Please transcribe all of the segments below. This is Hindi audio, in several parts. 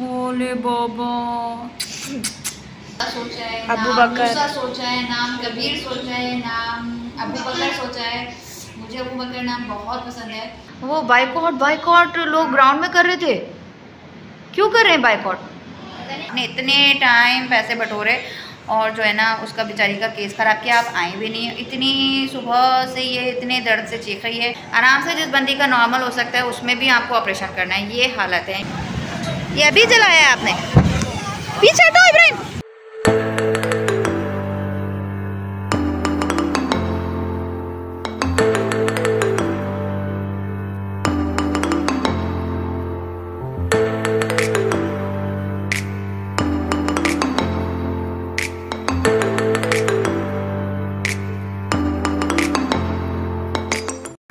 ओले बाबा सोचा है, अबू बकर सोचा है, नाम कबीर सोचा है, नाम अबू बकर सोचा है। मुझे अबू बकर नाम बहुत पसंद है। वो बाइकआउट लोग ग्राउंड में कर रहे थे, क्यों कर रहे हैं बाइकआउट? इतने टाइम पैसे बटोरे और जो है ना उसका बेचारी का केस खराब किया। आप आई भी नहीं, इतनी सुबह से ये इतने दर्द से चीख रही है। आराम से जिस बंदी का नॉर्मल हो सकता है उसमें भी आपको ऑपरेशन करना है, ये हालत है। ये अभी जलाया है आपने, पीछे हटो इब्राहिम।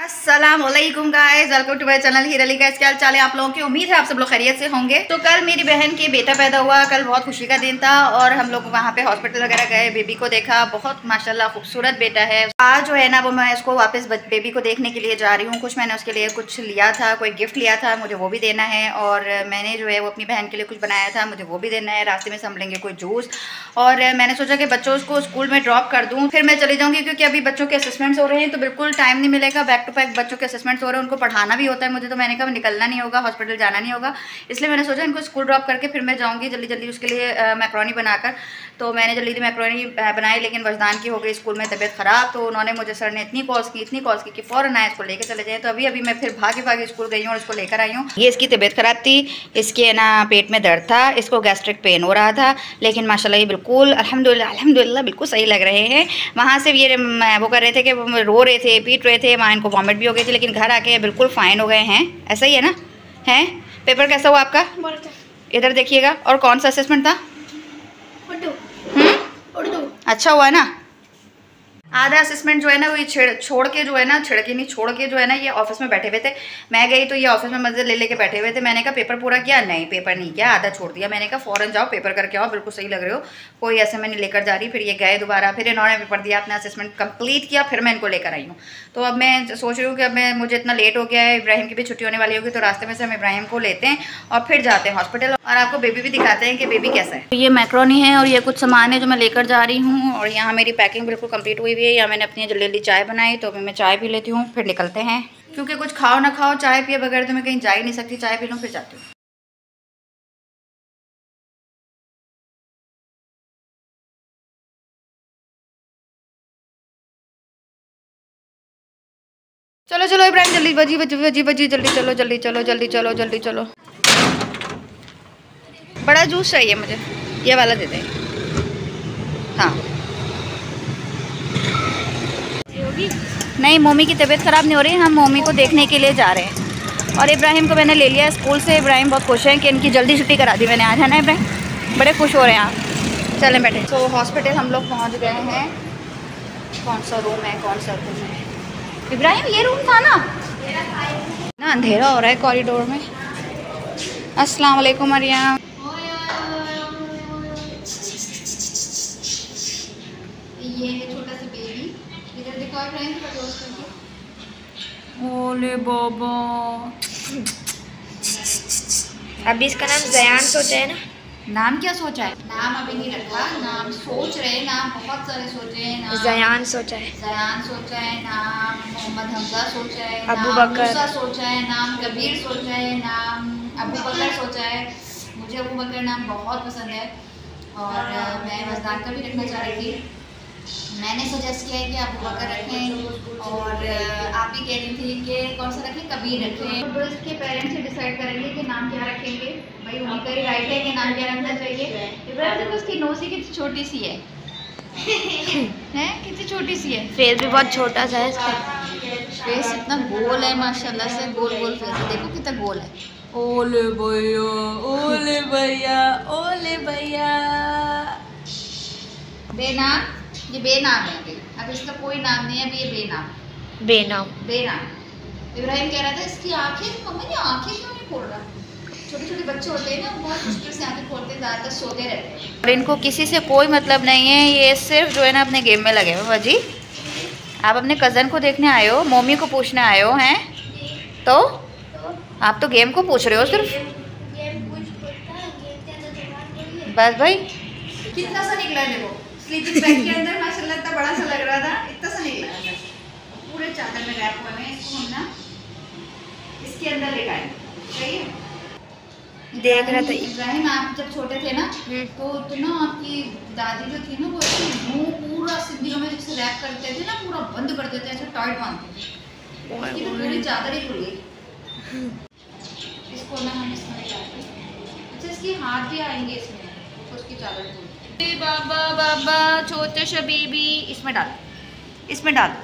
अस्सलामुअलैकुम guys, welcome to my channel Heer Ali. Guys क्या हाल चाल है आप लोगों की? उम्मीद है आप सब लोग खैरियत से होंगे। तो कल मेरी बहन के बेटा पैदा हुआ, कल बहुत खुशी का दिन था और हम लोग वहाँ पे हॉस्पिटल वगैरह गए, बेबी को देखा। बहुत माशाल्लाह खूबसूरत बेटा है। आज जो है ना वो मैं इसको वापस बेबी को देखने के लिए जा रही हूँ। कुछ मैंने उसके लिए कुछ लिया था, कोई गिफ्ट लिया था, मुझे वो भी देना है। और मैंने जो है वो अपनी बहन के लिए कुछ बनाया था, मुझे वो भी देना है। रास्ते में से हम लेंगे कोई जूस। और मैंने सोचा कि बच्चों को स्कूल में ड्रॉप कर दूँ, फिर मैं चली जाऊँगी, क्योंकि अभी बच्चों के असेसमेंट्स हो रहे हैं तो बिल्कुल टाइम नहीं मिलेगा। बैक टू बैक बच्चों के असेसमेंट्स हो रहे हैं, उनको पढ़ाना भी होता है मुझे। तो मैंने कहा निकलना नहीं होगा, हॉस्पिटल जाना नहीं होगा, इसलिए मैंने सोचा इनको स्कूल ड्रॉप करके फिर मैं जाऊँगी जल्दी जल्दी उसके लिए मैक्रोनी बनाकर। तो मैंने जल्दी मैक्रोनी बनाई, लेकिन वजदान की हो गई स्कूल में तबीयत ख़राब। तो उन्होंने मुझे सर ने इतनी कॉल्स की कि फ़ौरन आए इसको लेकर चले जाएँ। तो अभी मैं फिर भागे स्कूल गई हूँ और इसको लेकर आई हूँ। ये इसकी तबीयत ख़राब थी, इसके ना पेट में दर्द था, इसको गैस्ट्रिक पेन हो रहा था, लेकिन माशाल्लाह ये बिल्कुल अल्हम्दुलिल्लाह बिल्कुल सही लग रहे हैं। वहाँ से ये वो कर रहे थे कि वो रो रहे थे, पीट रहे थे, वहाँ इनको वॉमिट भी हो गई थी, लेकिन घर आके बिल्कुल फाइन हो गए हैं। ऐसा ही है ना? हैं? पेपर कैसा हुआ आपका? इधर देखिएगा। और कौन सा असेसमेंट था? उर्दू। अच्छा हुआ ना? आधा असेसमेंट जो है ना वो छोड़ के जो है ना ये ऑफिस में बैठे हुए थे। मैं गई तो ये ऑफिस में मजे लेके बैठे हुए थे। मैंने कहा पेपर पूरा किया? नहीं पेपर नहीं किया, आधा छोड़ दिया। मैंने कहा फ़ौरन जाओ पेपर करके आओ, बिल्कुल सही लग रहे हो, कोई ऐसे मैं नहीं लेकर जा रही। फिर ये गए दोबारा, फिर इन्होंने पेपर दिया, अपना असेसमेंट कंप्लीट किया, फिर मैं इनको लेकर आई हूँ। तो अब मैं सोच रही हूँ कि अब मुझे इतना लेट हो गया है, इब्राहिम की भी छुट्टी होने वाली होगी, तो रास्ते में से हम इब्राहिम को लेते हैं और फिर जाते हैं हॉस्पिटल और आपको बेबी भी दिखाते हैं कि बेबी कैसा है। ये मैक्रोनी है और ये कुछ सामान है जो मैं लेकर जा रही हूँ। और यहाँ मेरी पैकिंग बिल्कुल कंप्लीट हुई हुई है। यहाँ मैंने अपनी जल्दी चाय बनाई, तो अभी मैं चाय पी लेती हूँ, फिर निकलते हैं। क्योंकि कुछ खाओ ना खाओ, चाय पिए बगैर तो मैं कहीं जा ही नहीं सकती। चाय पी लूँ फिर जाती हूँ। चलो चलो इब्राहिम जल्दी, बजी जल्दी चलो। बड़ा जूस चाहिए मुझे, ये वाला दे दें। हाँ नहीं, मम्मी की तबीयत ख़राब नहीं हो रही, हम मम्मी को देखने के लिए जा रहे हैं। और इब्राहिम को मैंने ले लिया स्कूल से। इब्राहिम बहुत खुश हैं कि इनकी जल्दी छुट्टी करा दी मैंने आज, है ना इब्राहिम? बड़े खुश हो रहे हैं आप। चलें बैठे। तो हॉस्पिटल हम लोग पहुंच गए हैं। कौन सा रूम है इब्राहिम? ये रूम था ना अंधेरा हो रहा है कॉरिडोर में। अस्सलाम वालेकुम मरियम। ये है छोटा सा बेबी, इधर दिखाओ इब्राहिम थोड़ा क्लोज करके। ओले बाबा। अभी इसका नाम जयान सोचा है ना? नाम क्या सोचा है? नाम अभी नहीं रखा, नाम सोच रहे हैं। नाम बहुत सारे सोचे हैं। नाम जयान सोचा है, नाम मोहम्मद हमजा सोचा है, अबू नाम बकर मूसा सोचा है, नाम कबीर सोचा है, नाम अबू बकर सोचा है। मुझे अबू बकर नाम बहुत पसंद है और मैं वजदान का भी रखना चाह रही थी। मैंने सजेस्ट किया है कि अबू बकर रखें और आप भी कह रही थी कि कौन सा रखें, कबीर रखें। तो इसके पेरेंट्स ही डिसाइड करेंगे कि नाम क्या रखेंगे। भाई उन्हीं का ही राइट है कि नाम क्या रखना चाहिए। इब्राहिम देखो उसकी नोज़ ही कितनी छोटी सी है हैं? कितनी छोटी सी है। फेस भी बहुत छोटा सा है इसका। फेस इतना गोल है माशाल्लाह से, गोल फेस है, देखो कितना गोल है। ओले भैया बेनाम, ये बेनाम है अभी। अब इसका कोई नाम नहीं है अभी, ये बेनाम। इब्राहिम कह रहा था इसकी आंखें, मम्मा ये आंखें क्यों नहीं खोल रहा? छोटे बच्चे होते हैं ना, बहुत मुश्किल से आंखें खोलते हैं, ज़्यादातर सोते रहते हैं। और इनको किसी से कोई मतलब नहीं है, ये सिर्फ जो है ना अपने गेम में लगे हुए। बाजी आप अपने कज़न को देखने आए हो, मम्मी को पूछने आए हो हैं? तो आप तो गेम को पूछ रहे हो सिर्फ। बस भाई कितना सा निकला है देखो, स्लीपिंग बैग के अंदर माशाल्लाह इतना बड़ा सा लग रहा था, इतना सा निकला है पूरे चादर में रैप हुए हैं। इसको हम ना इसके अंदर लेकर सही है। देख रहा था इब्राहिम, आप जब छोटे थे ना तो ना आपकी दादी जो थी ना वो मुंह पूरा सिंदूरों में जैसे रैप करते थे ना, पूरा बंद कर देते ऐसे टाइट बांधते थे, उसकी तो पूरी चादर ही खुल गई। इसको ना हम इसमें डालते हैं। अच्छा इसके हाथ भी आएंगे इसमें, तो उसकी चादर खुल। बाबा बाबा छोटे शबीबी इसमें डाल, इसमें डाल दो।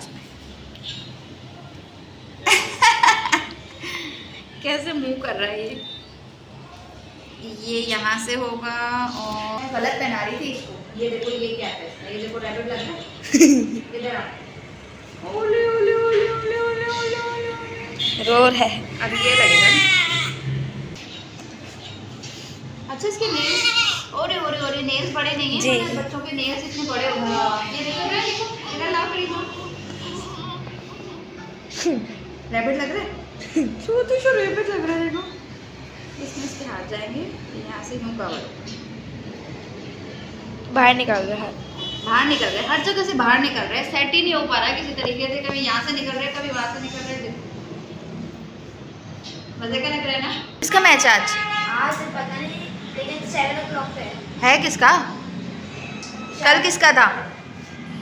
कैसे मुंह कर रहा है ये यहाँ से होगा। और गलत पहना रही थी इसको, ये देखो ये क्या है, ये देखो रैबिट लग रहा है। इधर आ, ओले ओले ओले ओले ओले ओले ओले रोर है। अब ये लगेगा ना। अच्छा इसके नेल्स, ओरे ओरे ओरे नेल्स बड़े नहीं हैं जी। बच्चों के नेल्स इतने बड़े होते हैं। ये देखो ना, देखो इधर लाओ करीब, रैबिट लग रहा है, छोटे से रैबिट लग रहा है देखो। इसमें इसके हाथ जाएंगे, यहाँ से यूँ कवर बाहर निकाल रहा है, बाहर निकल रहे, हर जगह से बाहर निकल रहे, सेट ही नहीं हो पा रहा है किसी तरीके से, कभी यहाँ से निकल रहे कभी वहाँ से निकल रहे। मजे का लग रहा है ना। इसका मैच आज पता नहीं, लेकिन 7 o'clock पे है किसका? कल किसका था?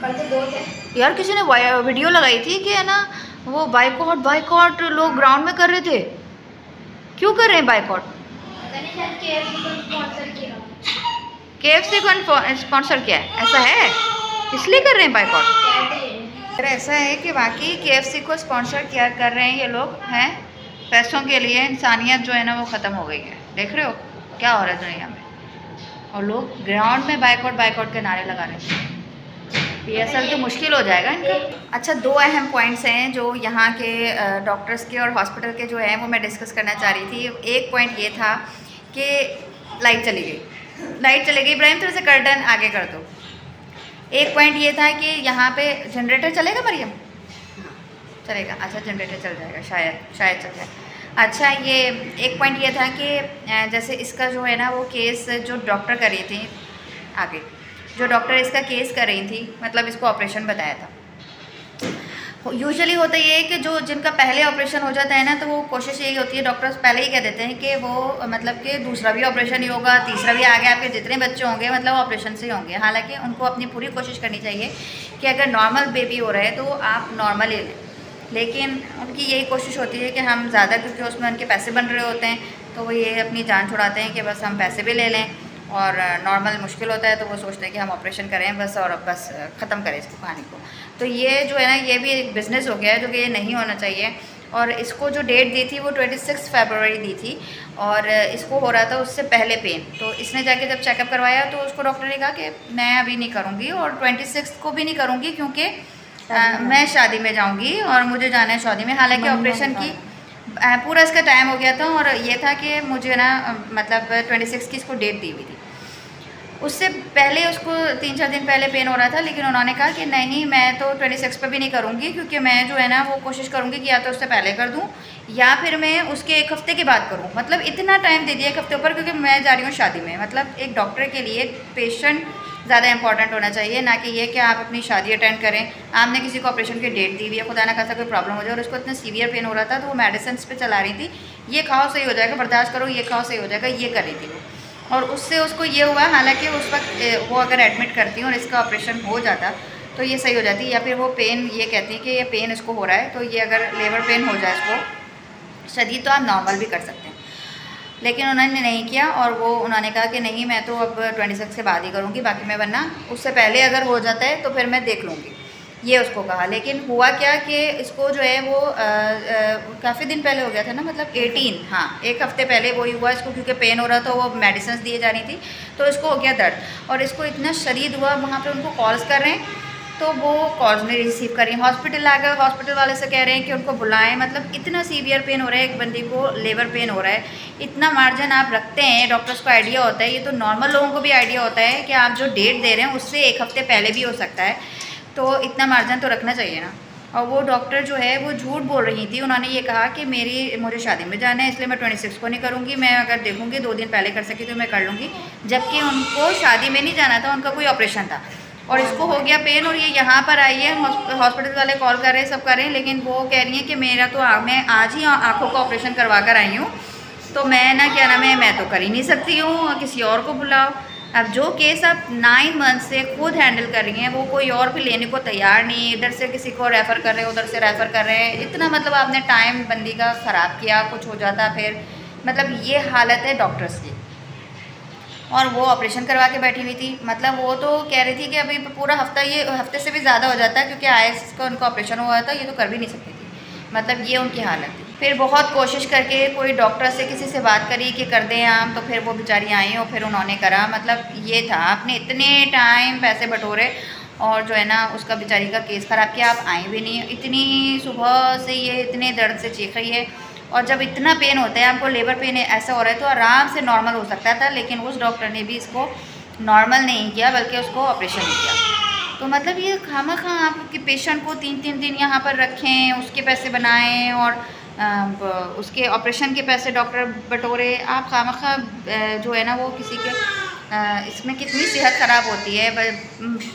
कल तो 2 थे यार किसी ने वीडियो लगाई थी कि है ना वो बाइकआउट लोग ग्राउंड में कर रहे थे। क्यों कर रहे हैं बाइकआउट? पता नहीं, शायद KFC को स्पॉन्सर किया। KFC को स्पॉन्सर किया है, ऐसा है इसलिए कर रहे हैं बाइकआउट। कहते हैं अगर ऐसा है कि वाकई KFC को स्पॉन्सर किया कर रहे हैं ये लोग हैं पैसों के लिए, इंसानियत जो है ना वो ख़त्म हो गई है। देख रहे हो क्या हो रहा है दुनिया में, और लोग ग्राउंड में बाइकआउट के नारे लगा रहे हैं। PSL तो मुश्किल हो जाएगा इनका। अच्छा 2 अहम पॉइंट्स हैं जो यहाँ के डॉक्टर्स के और हॉस्पिटल के जो हैं वो मैं डिस्कस करना चाह रही थी। एक पॉइंट ये था कि लाइट चली गई। इब्राहिम थोड़ा सा कर्टन आगे कर दो। एक पॉइंट ये था कि यहाँ पे जनरेटर चलेगा मरियम? चलेगा, अच्छा जनरेटर चल जाएगा, शायद चल जाए। अच्छा ये एक पॉइंट ये था कि जैसे इसका जो है ना वो केस जो डॉक्टर कर रही थी, आगे जो डॉक्टर इसका केस कर रही थी, मतलब इसको ऑपरेशन बताया था। यूजुअली होता ये है कि जो जिनका पहले ऑपरेशन हो जाता है ना, तो वो कोशिश यही होती है, डॉक्टर्स पहले ही कह देते हैं कि वो मतलब कि दूसरा भी ऑपरेशन ही होगा, तीसरा भी, आगे आपके जितने बच्चे होंगे मतलब ऑपरेशन से ही होंगे। हालांकि उनको अपनी पूरी कोशिश करनी चाहिए कि अगर नॉर्मल बेबी हो रहा है तो आप नॉर्मल ही लें, लेकिन उनकी यही कोशिश होती है कि हम ज़्यादा, क्योंकि उसमें उनके पैसे बन रहे होते हैं, तो वो ये अपनी जान छुड़ाते हैं कि बस हम पैसे भी ले लें, और नॉर्मल मुश्किल होता है तो वो सोचते हैं कि हम ऑपरेशन करें बस, और बस ख़त्म करें इसको कहानी को। तो ये जो है ना ये भी एक बिज़नेस हो गया है, जो कि ये नहीं होना चाहिए। और इसको जो डेट दी थी वो 26 फरवरी दी थी, और इसको हो रहा था उससे पहले पेन। तो इसने जाके जब चेकअप करवाया तो उसको डॉक्टर ने कहा कि मैं अभी नहीं करूँगी, और 26 को भी नहीं करूँगी क्योंकि मैं शादी में जाऊँगी और मुझे जाना है शादी में। हालाँकि ऑपरेशन की पूरा इसका टाइम हो गया था, और ये था कि मुझे ना मतलब 26 की इसको डेट दी हुई थी। उससे पहले उसको 3-4 दिन पहले पेन हो रहा था, लेकिन उन्होंने कहा कि नहीं मैं तो 26 पे भी नहीं करूँगी, क्योंकि मैं जो है ना वो कोशिश करूँगी कि या तो उससे पहले कर दूँ या फिर मैं उसके 1 हफ़्ते के बाद करूँ। मतलब इतना टाइम दे दिया 1 हफ़्ते ऊपर, क्योंकि मैं जा रही हूँ शादी में। मतलब एक डॉक्टर के लिए पेशेंट ज़्यादा इंपॉर्टेंट होना चाहिए, ना कि ये कि आप अपनी शादी अटेंड करें। आपने किसी को ऑपरेशन की डेट दी हुई है, खुदा ना खासा कोई प्रॉब्लम हो जाए, और उसको इतना सीवियर पेन हो रहा था तो वो मेडिसिन पे चला रही थी, ये खाओ सही हो जाएगा, बर्दाश्त करो, ये खाओ सही हो जाएगा, ये कर रही थी वो। और उससे उसको ये हुआ, हालांकि उस वक्त वो अगर एडमिट करती और इसका ऑपरेशन हो जाता तो ये सही हो जाती, या फिर वो पेन ये कहती है कि ये पेन इसको हो रहा है, तो ये अगर लेबर पेन हो जाए इसको शदीद तो आप नॉर्मल भी कर सकते हैं। लेकिन उन्होंने नहीं किया, और वो उन्होंने कहा कि नहीं मैं तो अब 26 के बाद ही करूँगी, बाकी मैं, वरना उससे पहले अगर हो जाता है तो फिर मैं देख लूँगी, ये उसको कहा। लेकिन हुआ क्या कि इसको जो है वो काफ़ी दिन पहले हो गया था ना, मतलब 18, हाँ 1 हफ़्ते पहले वही हुआ इसको, क्योंकि पेन हो रहा था, वो मेडिसिन दिए जा रही थी, तो इसको हो गया दर्द, और इसको इतना शदीद हुआ। वहाँ पे उनको कॉल्स कर रहे हैं तो वो कॉल्स नहीं रिसीव कर रही हैं। हॉस्पिटल आ गए, हॉस्पिटल वाले से कह रहे हैं कि उनको बुलाएं। मतलब इतना सीवियर पेन हो रहा है, एक बंदी को लेबर पेन हो रहा है, इतना मार्जिन आप रखते हैं, डॉक्टर्स को आइडिया होता है, ये तो नॉर्मल लोगों को भी आइडिया होता है कि आप जो डेट दे रहे हैं उससे 1 हफ़्ते पहले भी हो सकता है, तो इतना मार्जिन तो रखना चाहिए ना। और वो डॉक्टर जो है वो झूठ बोल रही थी। उन्होंने ये कहा कि मुझे शादी में जाना है, इसलिए मैं 26 को नहीं करूँगी, मैं अगर देखूँगी 2 दिन पहले कर सकी तो मैं कर लूँगी। जबकि उनको शादी में नहीं जाना था, उनका कोई ऑपरेशन था और इसको हो गया पेन और ये यहाँ पर आई है। हॉस्पिटल वाले कॉल कर रहे हैं, सब कर रहे हैं, लेकिन वो कह रही है कि मेरा तो मैं आज ही आँखों का ऑपरेशन करवा कर आई हूँ, तो मैं ना क्या नाम है, मैं तो कर ही नहीं सकती हूँ, किसी और को बुलाओ। अब जो केस आप 9 मंथ से खुद हैंडल कर रही हैं, वो कोई और भी लेने को तैयार नहीं, इधर से किसी को रेफ़र कर रहे हैं, उधर से रेफ़र कर रहे हैं। इतना मतलब आपने टाइम बंदी का ख़राब किया, कुछ हो जाता फिर। मतलब ये हालत है डॉक्टर्स की। और वो ऑपरेशन करवा के बैठी हुई थी। मतलब वो तो कह रही थी कि अभी पूरा हफ्ता, ये हफ्ते से भी ज़्यादा हो जाता है, क्योंकि आईज का उनका ऑपरेशन हुआ था, ये तो कर भी नहीं सकती थी। मतलब ये उनकी हालत थी। फिर बहुत कोशिश करके कोई डॉक्टर से किसी से बात करी कि कर दें आप, तो फिर वो बेचारी आई और फिर उन्होंने करा। मतलब ये था, आपने इतने टाइम पैसे बटोरे और जो है ना उसका बेचारी का केस ख़राब किया। आप आई भी नहीं, इतनी सुबह से ये इतने दर्द से चीख रही है। और जब इतना पेन होता है, आपको लेबर पेन ऐसा हो रहा है, तो आराम से नॉर्मल हो सकता था, लेकिन उस डॉक्टर ने भी इसको नॉर्मल नहीं किया, बल्कि उसको ऑपरेशन ही किया। तो मतलब ये खामखा आपके पेशेंट को 3-3 दिन यहाँ पर रखें, उसके पैसे बनाएं और उसके ऑपरेशन के पैसे डॉक्टर बटोरे। आप खामखा जो है ना वो किसी के इसमें कितनी सेहत ख़राब होती है,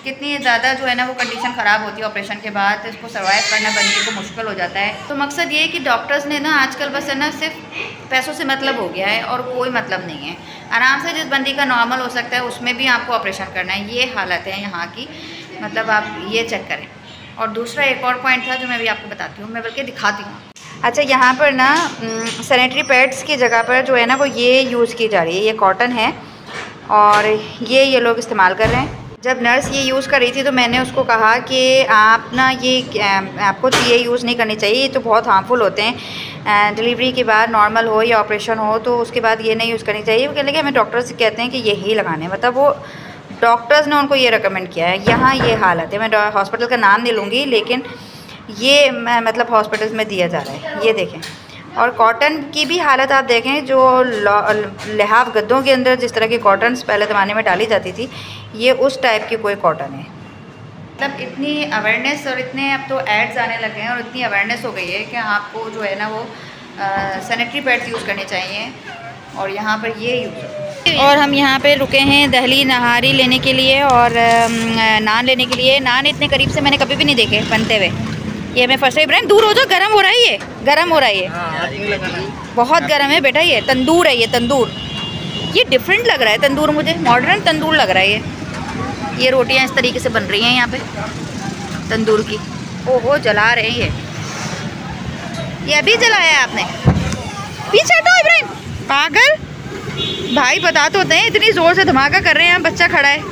कितनी ज़्यादा जो है ना वो कंडीशन ख़राब होती है ऑपरेशन के बाद, तो इसको सर्वाइव करना बंदे को मुश्किल हो जाता है। तो मकसद ये है कि डॉक्टर्स ने ना आजकल बस है ना सिर्फ पैसों से मतलब हो गया है और कोई मतलब नहीं है। आराम से जिस बंदी का नॉर्मल हो सकता है उसमें भी आपको ऑपरेशन करना है, ये हालत है यहाँ की। मतलब आप ये चेक करें। और दूसरा एक और पॉइंट था जो मैं भी आपको बताती हूँ, मैं बल्कि दिखाती हूँ। अच्छा, यहाँ पर ना सैनिटरी पैड्स की जगह पर जो है ना वो ये यूज़ की जा रही है, ये कॉटन है और ये लोग इस्तेमाल कर रहे हैं। जब नर्स ये यूज़ कर रही थी तो मैंने उसको कहा कि आप ना ये आपको तो ये यूज़ नहीं करनी चाहिए, ये तो बहुत हार्मफुल होते हैं। डिलीवरी के बाद नॉर्मल हो या ऑपरेशन हो तो उसके बाद ये नहीं यूज़ करनी चाहिए। वो कह लगे हमें डॉक्टर से कहते हैं कि यही लगाने, मतलब वो डॉक्टर्स ने उनको ये रिकमेंड किया है। यहाँ ये हालत है, मैं हॉस्पिटल का नाम नहीं लूँगी, लेकिन ये मतलब हॉस्पिटल्स में दिया जा रहा है, ये देखें। और कॉटन की भी हालत आप देखें, जो लिहाफ गद्दों के अंदर जिस तरह की कॉटन्स पहले ज़माने में डाली जाती थी, ये उस टाइप की कोई कॉटन है। मतलब इतनी अवेयरनेस और इतने अब तो एड्स आने लगे हैं और इतनी अवेयरनेस हो गई है कि आपको जो है ना वो सैनिटरी पैड्स यूज़ करने चाहिए। और यहाँ पर ये यूज़। और हम यहाँ पे रुके हैं दहली नहारी लेने के लिए और नान लेने के लिए। नान इतने करीब से मैंने कभी भी नहीं देखे बनते हुए। ये मैं फर्स्ट इब्राहिम दूर हो जाओ, गर्म हो रहा है, ये गर्म हो रहा है, ये बहुत गर्म है बेटा, ये तंदूर है, ये तंदूर। ये डिफरेंट लग रहा है तंदूर, मुझे मॉडर्न तंदूर लग रहा है। ये रोटियां इस तरीके से बन रही हैं यहाँ पे तंदूर की। ओहो, जला रहे हैं ये अभी जलाया है आपने। पीछे हटो इब्राहिम, पागल भाई। बता तो होते हैं, इतनी ज़ोर से धमाका कर रहे हैं, बच्चा खड़ा है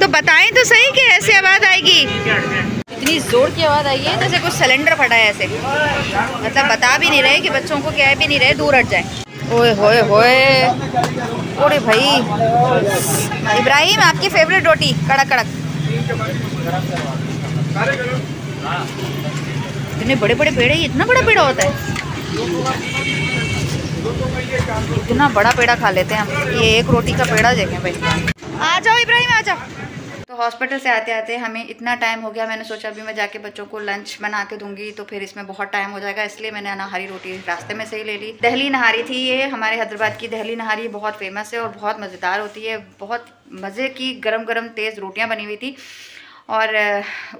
तो बताएं तो सही कि ऐसे आवाज़ आएगी। इतनी ज़ोर की आवाज़ आई है जैसे कुछ सिलेंडर फटा है ऐसे। मतलब बता भी नहीं रहे कि बच्चों को कह भी नहीं रहे दूर हट जाए। ओए होए होए, ओरे भाई इब्राहिम, आपकी फेवरेट रोटी कड़क कड़क। इतने बड़े बड़े पेड़ है, इतना बड़ा पेड़ा होता है, इतना बड़ा पेड़ा खा लेते हैं हम। ये एक रोटी का पेड़ा देखें भाई। आ जाओ इब्राहिम, आ जाओ। तो हॉस्पिटल से आते आते हमें इतना टाइम हो गया, मैंने सोचा अभी मैं जाके बच्चों को लंच बना के दूंगी तो फिर इसमें बहुत टाइम हो जाएगा, इसलिए मैंने नहारी रोटी रास्ते में से ही ले ली। दहली नहारी थी ये, हमारे हैदराबाद की दहली नहारी बहुत फेमस है और बहुत मज़ेदार होती है। बहुत मज़े की गरम गरम तेज़ रोटियाँ बनी हुई थी और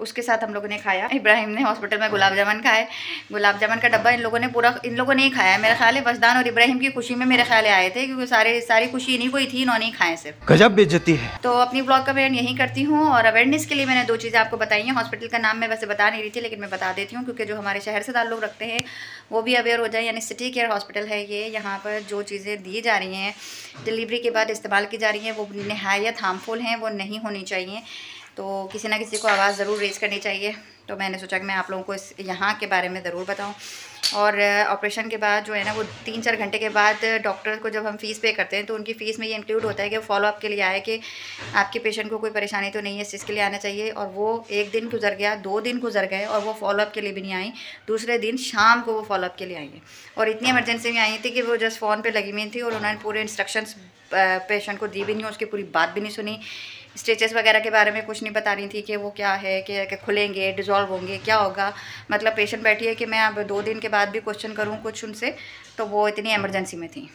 उसके साथ हम लोगों ने खाया। इब्राहिम ने हॉस्पिटल में गुलाब जामुन खाए। गुलाब जामुन का डब्बा इन लोगों ने ही खाया। मेरा ख्याल है वजदान और इब्राहिम की खुशी में मेरे ख्याल आए थे, क्योंकि सारी खुशी इन्हीं को ही थी, इन्होंने ही खाए सिर्फ। गजब बेइज्जती है। तो अपनी ब्लॉग का मैं यहीं करती हूँ और अवेयरनेस के लिए मैंने 2 चीज़ें आपको बताई हैं। हॉस्पिटल का नाम मैं वैसे बता नहीं रही थी, लेकिन मैं बता देती हूँ क्योंकि जो हमारे शहर से ताल्लुक़ रखते हैं वो भी अवेयर हो जाए। यानी सिटी केयर हॉस्पिटल है ये। यहाँ पर जो चीज़ें दी जा रही हैं डिलीवरी के बाद इस्तेमाल की जा रही हैं वो नहायत हार्मफुल हैं, वो नहीं होनी चाहिए। तो किसी ना किसी को आवाज़ ज़रूर रेज़ करनी चाहिए। तो मैंने सोचा कि मैं आप लोगों को यहाँ के बारे में ज़रूर बताऊँ। और ऑपरेशन के बाद जो है ना वो 3-4 घंटे के बाद डॉक्टर को जब हम फ़ीस पे करते हैं तो उनकी फ़ीस में ये इंक्लूड होता है कि फॉलोअप के लिए आए कि आपके पेशेंट को कोई परेशानी तो नहीं है, इस चीज़ के लिए आना चाहिए। और वो 1 दिन गुजर गया, 2 दिन गुजर गए और वो फॉलोअप के लिए भी नहीं आई। दूसरे दिन शाम को वो फॉलोअप के लिए आई है और इतनी इमरजेंसी में आई थी कि वो जस्ट फ़ोन पर लगी हुई थी और उन्होंने पूरे इंस्ट्रक्शंस पेशेंट को दी भी नहीं, उसकी पूरी बात भी नहीं सुनी। स्टिचेस वगैरह के बारे में कुछ नहीं बता रही थी कि वो क्या है, कि खुलेंगे, डिज़ोल्व होंगे, क्या होगा। मतलब पेशेंट बैठी है कि मैं अब 2 दिन के बाद भी क्वेश्चन करूँ कुछ उनसे, तो वो इतनी इमरजेंसी में थी।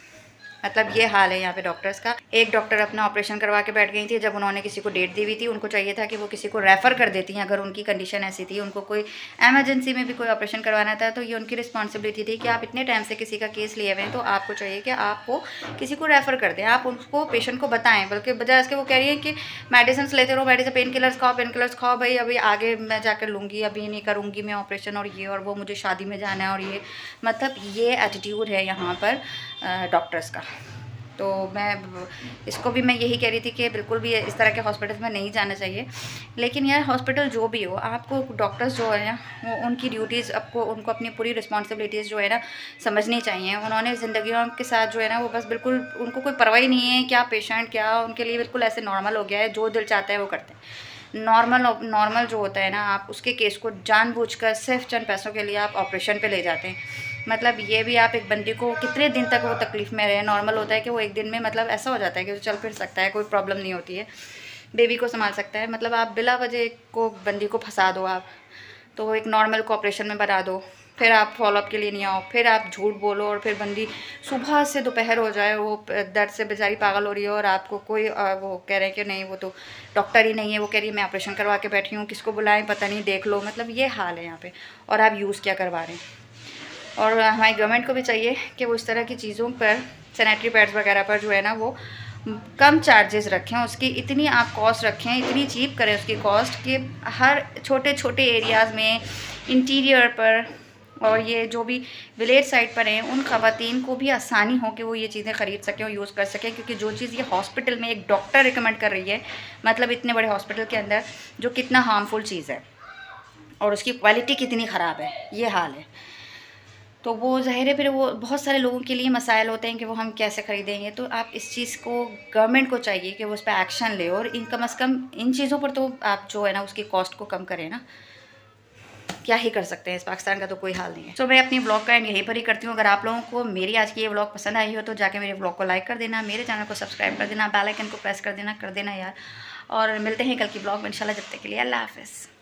मतलब ये हाल है यहाँ पे डॉक्टर्स का। एक डॉक्टर अपना ऑपरेशन करवा के बैठ गई थी जब उन्होंने किसी को डेट दी हुई थी। उनको चाहिए था कि वो किसी को रेफ़र कर देती हैं अगर उनकी कंडीशन ऐसी थी, उनको कोई एमरजेंसी में भी कोई ऑपरेशन करवाना था, तो ये उनकी रिस्पॉन्सिबिलिटी थी कि आप इतने टाइम से किसी का केस लिए हुए हैं तो आपको चाहिए कि आपको किसी को रेफ़र कर दें, आप उनको पेशेंट को बताएं। बल्कि बजाय इसके वो कह रही है कि मेडिसिन लेते रहो, मेडिसिन पेन किलर्स खाओ भाई, अभी आगे मैं जाकर लूँगी, अभी नहीं करूँगी मैं ऑपरेशन, और ये और वो, मुझे शादी में जाना है, और ये मतलब ये एटीट्यूड है यहाँ पर डॉक्टर्स का। तो मैं इसको भी मैं यही कह रही थी कि बिल्कुल भी इस तरह के हॉस्पिटल्स में नहीं जाना चाहिए। लेकिन यार हॉस्पिटल जो भी हो, आपको डॉक्टर्स जो है ना वो उनकी ड्यूटीज़ उनको अपनी पूरी रिस्पॉन्सिबिलिटीज़ जो है ना समझनी चाहिए। उन्होंने ज़िंदगियों के साथ जो है ना वो बस बिल्कुल उनको कोई परवाह ही नहीं है क्या पेशेंट क्या, उनके लिए बिल्कुल ऐसे नॉर्मल हो गया है, जो दिल चाहता है वो करते हैं। नॉर्मल जो होता है ना, आप उसके केस को जानबूझकर सिर्फ चंद पैसों के लिए आप ऑपरेशन पे ले जाते हैं। मतलब ये भी आप एक बंदी को कितने दिन तक वो तकलीफ़ में रहे। नॉर्मल होता है कि वो एक दिन में मतलब ऐसा हो जाता है कि वो चल फिर सकता है, कोई प्रॉब्लम नहीं होती है, बेबी को संभाल सकता है। मतलब आप बिला वजह को बंदी को फंसा दो आप, तो वो एक नॉर्मल को ऑपरेशन में बना दो, फिर आप फॉलोअप के लिए नहीं आओ, फिर आप झूठ बोलो, और फिर बंदी सुबह से दोपहर हो जाए वो दर्द से बेचारी पागल हो रही है, और आपको कोई वो कह रहे हैं कि नहीं वो तो डॉक्टर ही नहीं है, वो कह रही है मैं ऑपरेशन करवा के बैठी हूँ, किसको बुलाएं पता नहीं, देख लो। मतलब ये हाल है यहाँ पे, और आप यूज़ क्या करवा रहे हैं। और हमारी गवर्नमेंट को भी चाहिए कि वो इस तरह की चीज़ों पर, सैनिटरी पैड्स वगैरह पर जो है ना वो कम चार्जेस रखें, उसकी इतनी आप कॉस्ट रखें, इतनी चीप करें उसकी कॉस्ट कि हर छोटे छोटे एरियाज़ में, इंटीरियर पर, और ये जो भी विलेज साइड पर हैं उन ख़वातीन को भी आसानी हो कि वो ये चीज़ें ख़रीद सकें और यूज़ कर सकें। क्योंकि जो चीज़ ये हॉस्पिटल में एक डॉक्टर रिकमेंड कर रही है, मतलब इतने बड़े हॉस्पिटल के अंदर, जो कितना हार्मफुल चीज़ है और उसकी क्वालिटी कितनी ख़राब है, ये हाल है। तो वो ज़ाहिर है फिर वो बहुत सारे लोगों के लिए मसाइल होते हैं कि वो हम कैसे ख़रीदेंगे। तो आप इस चीज़ को, गवर्नमेंट को चाहिए कि वो उस पर एक्शन ले, और कम से कम इन चीज़ों पर तो आप जो है ना उसकी कॉस्ट को कम करें ना। क्या ही कर सकते हैं, इस पाकिस्तान का तो कोई हाल नहीं है। तो मैं अपनी ब्लॉग का एंड यहीं पर ही करती हूँ। अगर आप लोगों को मेरी आज की ये ब्लॉग पसंद आई हो तो जाके मेरे ब्लॉग को लाइक कर देना, मेरे चैनल को सब्सक्राइब कर देना, बेल आइकन को प्रेस कर देना यार। और मिलते हैं कल की ब्लॉग में इंशाल्लाह। जब तक के लिए अल्लाह हाफ़िज़।